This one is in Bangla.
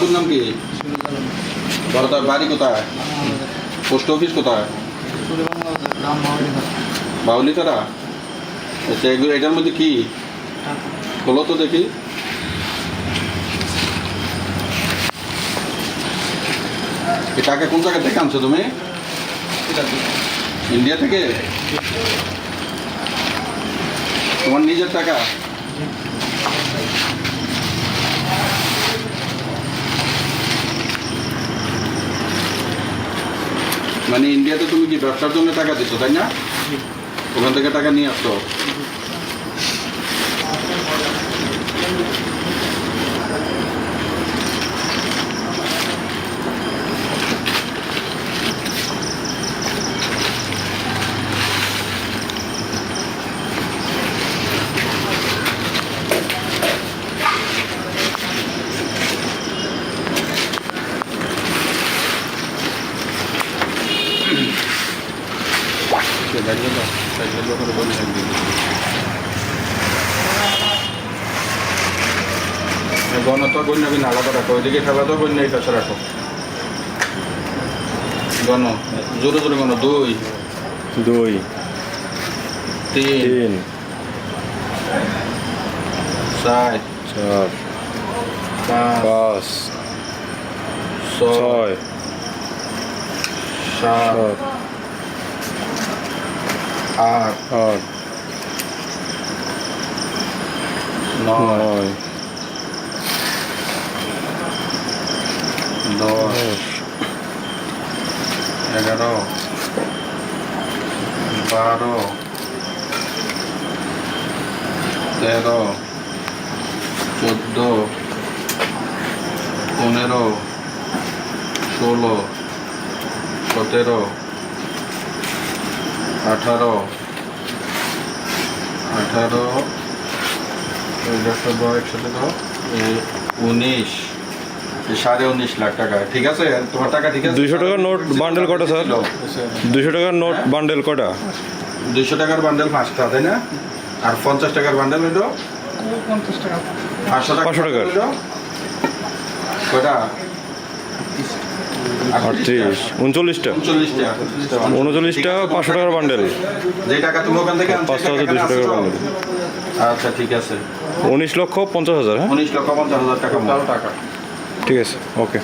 বাপুর নাম কি? বড়দার বাড়ি কোথায়? পোস্ট অফিস কোথায়? বাউলিতারা। আচ্ছা, এগুলো এটার মধ্যে কি? খোলো তো দেখি। এই টাকা কোন জায়গা থেকে আনছো তুমি? ইন্ডিয়া থেকে? তোমার নিজের টাকা? মানে ইন্ডিয়াতে তুমি কি ব্যবসার জন্য টাকা দিচ্ছ, তাই না? ওখান থেকে টাকা নিয়ে আসছো? গণত গণ্য কিন্তু আলাদা রাখো, ওইদিকে খেলা তো গণ্য এই পাশে রাখো। গণ জোরে জোরে গণ। 2 2 3 4 4 5 5 6 7 8 8 9 9 10 11 12 13 14 15 16 17 18 19 19.5 লাখ টাকা। ঠিক আছে, তোমার টাকা ঠিক আছে। 200 টাকার নোট বান্ডেল কটা স্যার? 200 টাকার নোট বান্ডেল কটা? 200 টাকার বান্ডেল 5টা, তাই না? আর 50 টাকার বান্ডেল হইলো 50 টাকা। 500 টাকা 500 টাকার কয়টা? 38 39টা 39টা 500 টাকার বান্ডেল। যে টাকা তুমি ওখান থেকে আনছো, 5টা হচ্ছে 200 টাকার বান্ডেল। আচ্ছা ঠিক আছে। 19,50,000। হ্যাঁ, 19,50,000 টাকা। ঠিক আছে, ওকে।